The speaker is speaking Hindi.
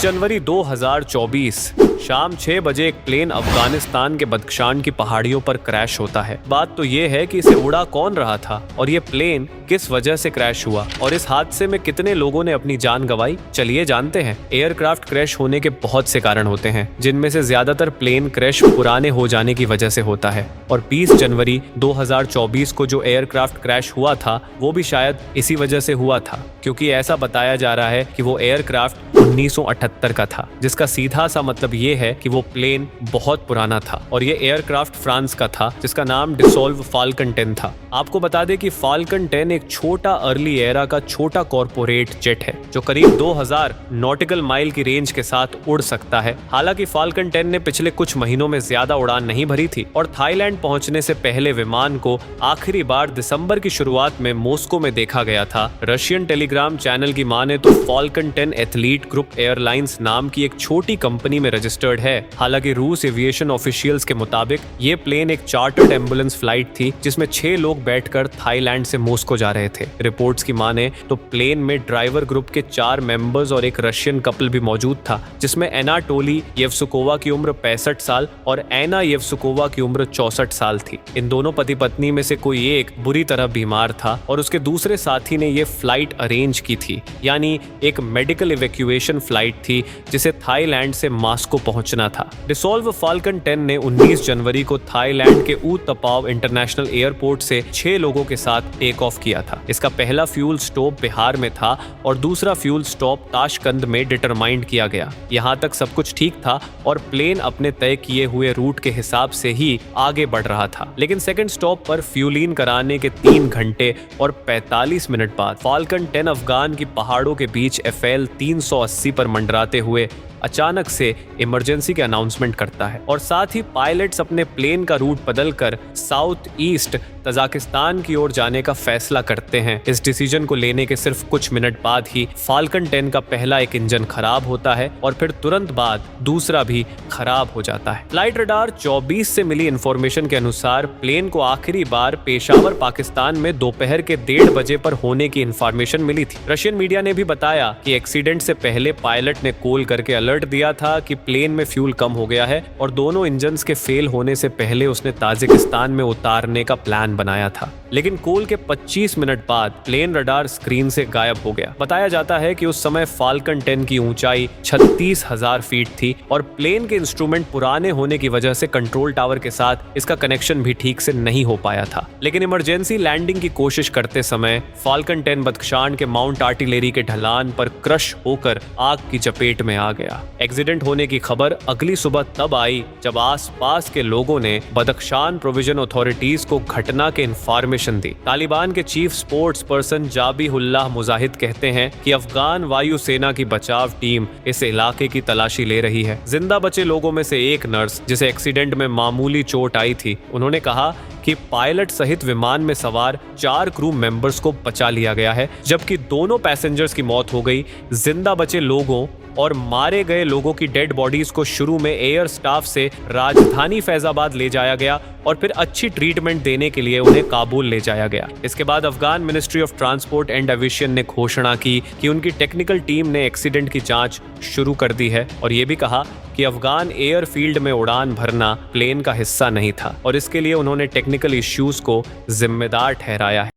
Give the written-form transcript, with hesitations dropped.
जनवरी 2024 शाम 6 बजे एक प्लेन अफगानिस्तान के बदख्शान की पहाड़ियों पर क्रैश होता है। बात तो ये है कि इसे उड़ा कौन रहा था और ये प्लेन किस वजह से क्रैश हुआ और इस हादसे में कितने लोगों ने अपनी जान गंवाई, चलिए जानते हैं। एयरक्राफ्ट क्रैश होने के बहुत से कारण होते हैं, जिनमें से ज्यादातर प्लेन क्रैश पुराने हो जाने की वजह से होता है और 20 जनवरी 2024 को जो एयरक्राफ्ट क्रैश हुआ था वो भी शायद इसी वजह से हुआ था, क्योंकि ऐसा बताया जा रहा है कि वो एयरक्राफ्ट 1978 का था, जिसका सीधा सा मतलब ये है कि वो प्लेन बहुत पुराना था और ये एयरक्राफ्ट फ्रांस का था जिसका नाम डिसॉल्व फाल्कन 10 था। आपको बता दें कि फाल्कन 10 एक छोटा अर्ली एरा का छोटा कॉर्पोरेट जेट है जो करीब 2000 नॉटिकल माइल की रेंज के साथ उड़ सकता है। हालांकि फाल्कन 10 ने पिछले कुछ महीनों में ज्यादा उड़ान नहीं भरी थी और थाईलैंड पहुंचने से पहले विमान को आखिरी बार दिसंबर की शुरुआत में मॉस्को में देखा गया था। रशियन टेलीग्राम चैनल की माने तो फाल्कन 10 एथलीट ग्रुप एयरलाइंस नाम की एक छोटी कंपनी में रजिस्टर्ड है। हालांकि रूस एविएशन ऑफिशियल्स के मुताबिक ये प्लेन एक चार्टर्ड एम्बुलेंस फ्लाइट थी जिसमें 6 लोग बैठकर थाईलैंड से मॉस्को जा रहे थे। रिपोर्ट्स की माने तो प्लेन में ड्राइवर ग्रुप के 4 मेंबर्स और एक रशियन कपल भी मौजूद था, जिसमें एनाटोली येवसुकोवा की उम्र 65 साल और एना येवसुकोवा की उम्र 64 साल थी। इन दोनों पति पत्नी में से कोई एक बुरी तरह बीमार था और उसके दूसरे साथी ने ये फ्लाइट अरेंज की थी, यानी एक मेडिकल इवैक्यूएशन फ्लाइट थी जिसे थाईलैंड से मॉस्को पहुंचना था। डिसॉल्व फाल्कन 10 ने 19 जनवरी को थाईलैंड के ऊ तपाव इंटरनेशनल एयरपोर्ट से 6 लोगों के साथ टेक ऑफ किया था। इसका पहला फ्यूल स्टॉप बिहार में था और दूसरा फ्यूल स्टॉप ताशकंद में डिटरमाइंड किया गया। यहाँ तक सब कुछ ठीक था और प्लेन अपने तय किए हुए रूट के हिसाब से ही आगे बढ़ रहा था, लेकिन सेकंड स्टॉप पर फ्यूलिन कराने के 3 घंटे और 45 मिनट बाद फाल्कन 10 अफगान की पहाड़ों के बीच FL 380 पर मंडराते हुए अचानक से इमरजेंसी के अनाउंसमेंट करता है और साथ ही पायलट्स अपने प्लेन का रूट बदलकर साउथ ईस्ट तजाकिस्तान की ओर जाने का फैसला करते हैं। इस डिसीजन को लेने के सिर्फ कुछ मिनट बाद ही फाल्कन 10 का पहला एक इंजन खराब होता है और फिर तुरंत बाद दूसरा भी खराब हो जाता है। फ्लाइट रडार 24 से मिली इंफॉर्मेशन के अनुसार प्लेन को आखिरी बार पेशावर पाकिस्तान में दोपहर के 1:30 बजे पर होने की इंफॉर्मेशन मिली थी। रशियन मीडिया ने भी बताया कि एक्सीडेंट से पहले पायलट ने कॉल करके अलर्ट दिया था कि प्लेन में फ्यूल कम हो गया है और दोनों इंजन्स के फेल होने से पहले उसने ताजिकिस्तान में उतारने का प्लान बनाया था, लेकिन कॉल के 25 मिनट बाद प्लेन रडार स्क्रीन से गायब हो गया। बताया जाता है कि उस समय फाल्कन 10 की ऊंचाई 36,000 फीट थी और प्लेन के इंस्ट्रूमेंट पुराने होने की वजह से कंट्रोल टावर के साथ इसका कनेक्शन भी ठीक से नहीं हो पाया था। लेकिन इमरजेंसी लैंडिंग की कोशिश करते समय फाल्कन 10 बदख्शान के माउंट आर्टिलरी के ढलान पर क्रश होकर आग की चपेट में आ गया। एक्सीडेंट होने की खबर अगली सुबह तब आई जब आसपास के लोगों ने बदख्शान प्रोविजन अथॉरिटीज को घटना के इंफॉर्मेशन दी। तालिबान के चीफ स्पोर्ट्स पर्सन जाबिहुल्लाह मुजाहिद कहते हैं कि अफगान वायुसेना की बचाव टीम इस इलाके की तलाशी ले रही है। जिंदा बचे लोगों में से एक नर्स, जिसे एक्सीडेंट में मामूली चोट आई थी, उन्होंने कहा कि पायलट सहित विमान में सवार 4 क्रू मेंबर्स को बचा लिया गया है, जबकि दोनों पैसेंजर्स की मौत हो गई। जिंदा बचे लोगों और मारे गए लोगों की डेड बॉडीज को शुरू में एयर स्टाफ से राजधानी फैजाबाद ले जाया गया और फिर अच्छी ट्रीटमेंट देने के लिए उन्हें काबुल ले जाया गया। इसके बाद Afghan ministry of transport and aviation ने घोषणा की कि उनकी टेक्निकल टीम ने एक्सीडेंट की जांच शुरू कर दी है और ये भी कहा कि अफगान एयरफील्ड में उड़ान भरना प्लेन का हिस्सा नहीं था और इसके लिए उन्होंने टेक्निकल इश्यूज को जिम्मेदार ठहराया है।